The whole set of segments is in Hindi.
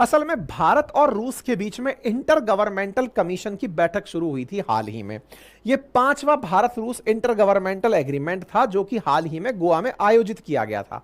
असल में भारत और रूस के बीच में इंटर गवर्नमेंटल कमीशन की बैठक शुरू हुई थी हाल ही में। यह 5वां भारत रूस इंटर गवर्नमेंटल एग्रीमेंट था जो कि हाल ही में गोवा में आयोजित किया गया था।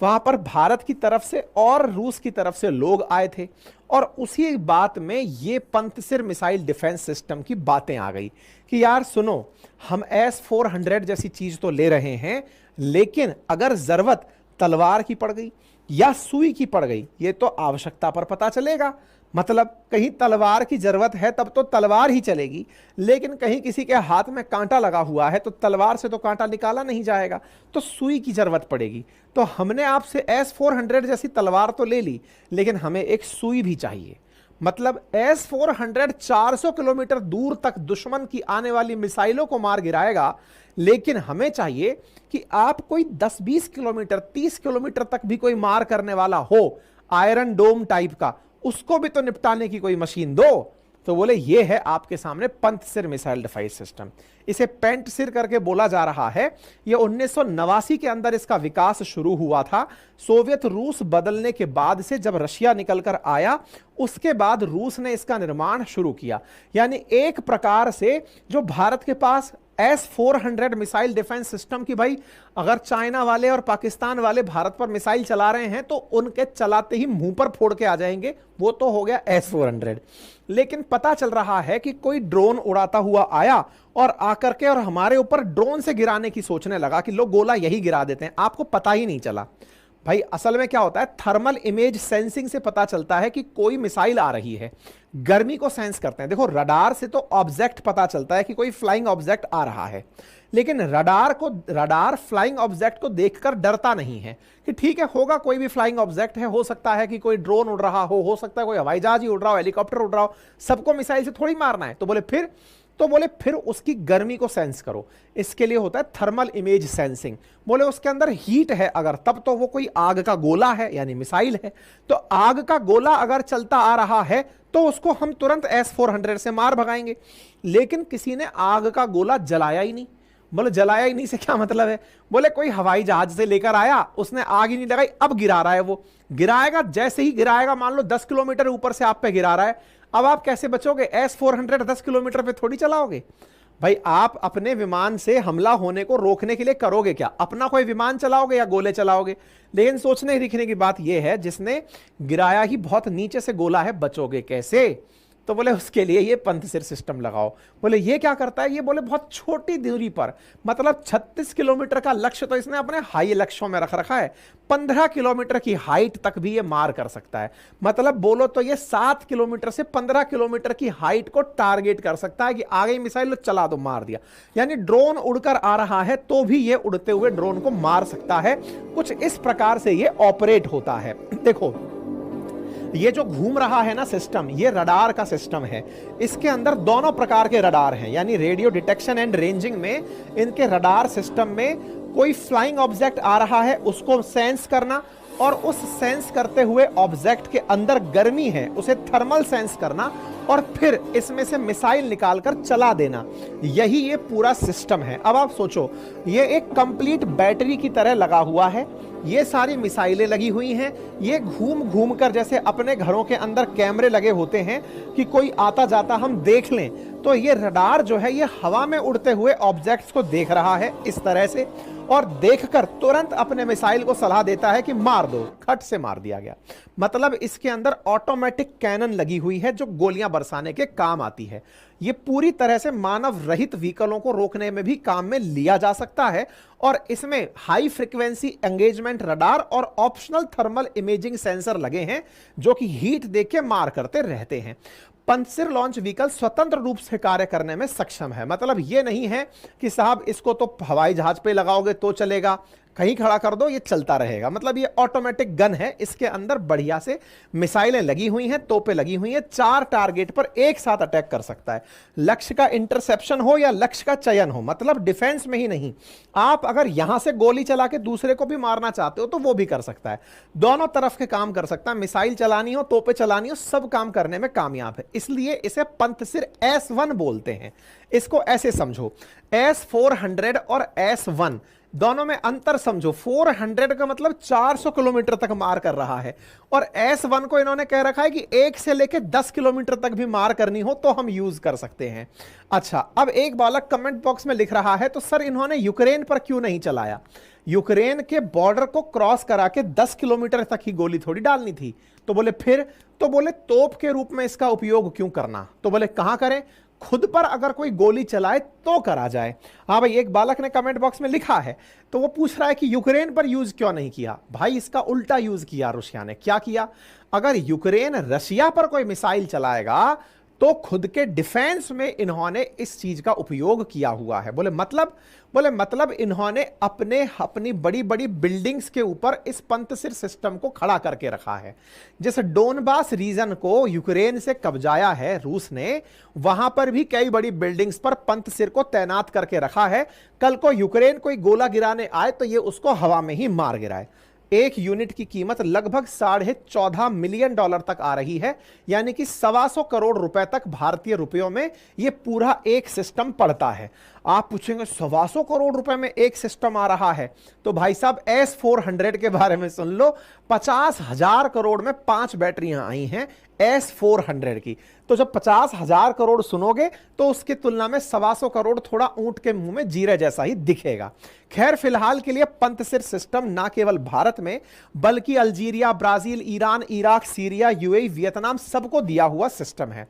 वहां पर भारत की तरफ से और रूस की तरफ से लोग आए थे और उसी बात में ये पंतसिर मिसाइल डिफेंस सिस्टम की बातें आ गई कि यार सुनो, हम S-400 जैसी चीज तो ले रहे हैं, लेकिन अगर जरूरत तलवार की पड़ गई या सुई की पड़ गई, ये तो आवश्यकता पर पता चलेगा। मतलब कहीं तलवार की जरूरत है तब तो तलवार ही चलेगी, लेकिन कहीं किसी के हाथ में कांटा लगा हुआ है तो तलवार से तो कांटा निकाला नहीं जाएगा, तो सुई की जरूरत पड़ेगी। तो हमने आपसे S-400 जैसी तलवार तो ले ली, लेकिन हमें एक सुई भी चाहिए। मतलब S-400 400 किलोमीटर दूर तक दुश्मन की आने वाली मिसाइलों को मार गिराएगा, लेकिन हमें चाहिए कि आप कोई 10-20 किलोमीटर 30 किलोमीटर तक भी कोई मार करने वाला हो, आयरन डोम टाइप का, उसको भी तो निपटाने की कोई मशीन दो। तो बोले ये है आपके सामने पंतसिर मिसाइल डिफेंस सिस्टम। इसे पेंट सिर करके बोला जा रहा है। यह 1989 के अंदर इसका विकास शुरू हुआ था। सोवियत रूस बदलने के बाद से जब रशिया निकलकर आया, उसके बाद रूस ने इसका निर्माण शुरू किया। यानी एक प्रकार से जो भारत के पास S-400 मिसाइल डिफेंस सिस्टम की, भाई अगर चाइना वाले और पाकिस्तान वाले भारत पर मिसाइल चला रहे हैं तो उनके चलाते ही मुंह पर फोड़ के आ जाएंगे, वो तो हो गया S-400। लेकिन पता चल रहा है कि कोई ड्रोन उड़ाता हुआ आया और आकर के और हमारे ऊपर ड्रोन से गिराने की सोचने लगा कि लोग गोला यही गिरा देते हैं, आपको पता ही नहीं चला। भाई असल में क्या होता है, थर्मल इमेज सेंसिंग से पता चलता है कि कोई मिसाइल आ रही है। गर्मी को सेंस करते हैं। देखो रडार से तो ऑब्जेक्ट पता चलता है कि कोई फ्लाइंग ऑब्जेक्ट आ रहा है, लेकिन रडार फ्लाइंग ऑब्जेक्ट को देखकर डरता नहीं है कि ठीक है होगा कोई भी फ्लाइंग ऑब्जेक्ट है, हो सकता है कि कोई ड्रोन उड़ रहा हो सकता है कोई हवाई जहाज ही उड़ रहा हो, हेलीकॉप्टर उड़ रहा हो, सबको मिसाइल से थोड़ी मारना है। तो बोले फिर उसकी गर्मी को सेंस करो, इसके लिए होता है थर्मल इमेज सेंसिंग। बोले उसके अंदर हीट है अगर, तब तो वो कोई आग का गोला है यानी मिसाइल है। तो आग का गोला अगर चलता आ रहा है तो उसको हम तुरंत S-400 से मार भगाएंगे। लेकिन किसी ने आग का गोला जलाया ही नहीं। बोले जलाया ही नहीं से क्या मतलब है? बोले कोई हवाई जहाज से लेकर आया, उसने आग ही नहीं लगाई, अब गिरा रहा है। वो गिराएगा, जैसे ही गिराएगा, मान लो 10 किलोमीटर ऊपर से आप पे गिरा रहा है, अब आप कैसे बचोगे? S-400 10 किलोमीटर पे थोड़ी चलाओगे। भाई आप अपने विमान से हमला होने को रोकने के लिए करोगे क्या? अपना कोई विमान चलाओगे या गोले चलाओगे? लेकिन सोचने लिखने की बात यह है, जिसने गिराया ही बहुत नीचे से गोला है, बचोगे कैसे? तो बोले उसके लिए ये पंतसिर सिस्टम लगाओ। बोले ये क्या करता है? ये बोले बहुत छोटी दूरी पर, मतलब 36 किलोमीटर का लक्ष्य तो इसने अपने हाई लक्ष्यों में रख रखा है, 15 किलोमीटर की हाइट तक भी ये मार कर सकता है। मतलब बोलो तो ये 7 किलोमीटर से 15 किलोमीटर की हाइट को टारगेट कर सकता है कि आ गई मिसाइल, चला दो, मार दिया। यानी ड्रोन उड़कर आ रहा है तो भी ये उड़ते हुए ड्रोन को मार सकता है। कुछ इस प्रकार से ये ऑपरेट होता है। देखो ये जो घूम रहा है ना सिस्टम, ये रडार का सिस्टम है। इसके अंदर दोनों प्रकार के रडार हैं, यानी रेडियो डिटेक्शन एंड रेंजिंग में इनके रडार सिस्टम में कोई फ्लाइंग ऑब्जेक्ट आ रहा है उसको सेंस करना, और उस सेंस करते हुए ऑब्जेक्ट के अंदर गर्मी है उसे थर्मल सेंस करना, और फिर इसमें से मिसाइल निकालकर चला देना। यही ये पूरा सिस्टम है। अब आप सोचो, ये एक कंप्लीट बैटरी की तरह लगा हुआ है, ये सारी मिसाइलें लगी हुई हैं, ये घूम घूम कर जैसे अपने घरों के अंदर कैमरे लगे होते हैं कि कोई आता जाता हम देख लें, तो ये रडार जो है ये हवा में उड़ते हुए ऑब्जेक्ट्स को देख रहा है इस तरह से, और देखकर तुरंत अपने मिसाइल को सलाह देता है कि मार दो, खट से मार दिया गया। मतलब इसके अंदर ऑटोमेटिक कैनन लगी हुई है जो गोलियां बरसाने के काम आती है। ये पूरी तरह से मानव रहित व्हीकलों को रोकने में भी काम में लिया जा सकता है, और इसमें हाई फ्रीक्वेंसी एंगेजमेंट रडार और ऑप्शनल थर्मल इमेजिंग सेंसर लगे हैं जो कि हीट देख के मार करते रहते हैं। पंतसिर लॉन्च व्हीकल स्वतंत्र रूप से कार्य करने में सक्षम है। मतलब ये नहीं है कि साहब इसको तो हवाई जहाज पे लगाओगे तो चलेगा, कहीं खड़ा कर दो ये चलता रहेगा। मतलब ये ऑटोमेटिक गन है, इसके अंदर बढ़िया से मिसाइलें लगी हुई हैं, तोपें लगी हुई हैं, 4 टारगेट पर एक साथ अटैक कर सकता है। लक्ष्य का इंटरसेप्शन हो या लक्ष्य का चयन हो, मतलब डिफेंस में ही नहीं, आप अगर यहां से गोली चला के दूसरे को भी मारना चाहते हो तो वो भी कर सकता है। दोनों तरफ के काम कर सकता है, मिसाइल चलानी हो, तोपें चलानी हो, सब काम करने में कामयाब है। इसलिए इसे पंतसिर S1 बोलते हैं। इसको ऐसे समझो, S-400 और S1 दोनों में अंतर समझो, 400 का मतलब 400 किलोमीटर तक मार कर रहा है, और S1 को इन्होंने कह रखा है कि 1 से लेकर 10 किलोमीटर तक भी मार करनी हो तो हम यूज कर सकते हैं। अच्छा, अब एक बालक कमेंट बॉक्स में लिख रहा है, तो सर इन्होंने यूक्रेन पर क्यों नहीं चलाया? यूक्रेन के बॉर्डर को क्रॉस करा के 10 किलोमीटर तक ही गोली थोड़ी डालनी थी। तो बोले फिर, तो बोले तोप के रूप में इसका उपयोग क्यों करना? तो बोले कहां करें, खुद पर अगर कोई गोली चलाए तो करा जाए। हाँ भाई, एक बालक ने कमेंट बॉक्स में लिखा है, तो वो पूछ रहा है कि यूक्रेन पर यूज क्यों नहीं किया? भाई इसका उल्टा यूज किया रुसिया ने। क्या किया? अगर यूक्रेन रशिया पर कोई मिसाइल चलाएगा तो खुद के डिफेंस में इन्होंने इस चीज का उपयोग किया हुआ है। बोले मतलब इन्होंने अपनी बड़ी बड़ी बिल्डिंग्स के ऊपर इस पंतसिर सिस्टम को खड़ा करके रखा है। जैसे डोनबास रीजन को यूक्रेन से कब्जाया है रूस ने, वहां पर भी कई बड़ी बिल्डिंग्स पर पंतसिर को तैनात करके रखा है। कल को यूक्रेन कोई गोला गिराने आए तो ये उसको हवा में ही मार गिराए। एक यूनिट की कीमत लगभग $14.5 मिलियन तक आ रही है, यानी कि 125 करोड़ रुपए तक भारतीय रुपयों में यह पूरा एक सिस्टम पड़ता है। आप पूछेंगे 125 करोड़ रुपए में एक सिस्टम आ रहा है, तो भाई साहब S400 के बारे में सुन लो। 50,000 करोड़ में 5 बैटरियां आई हैं S400 की। तो जब 50,000 करोड़ सुनोगे तो उसकी तुलना में 125 करोड़ थोड़ा ऊंट के मुंह में जीरे जैसा ही दिखेगा। खैर, फिलहाल के लिए पंतसिर सिस्टम ना केवल भारत में बल्कि Algeria, Brazil, Iran, Iraq, Syria, UAE, Vietnam सबको दिया हुआ सिस्टम है।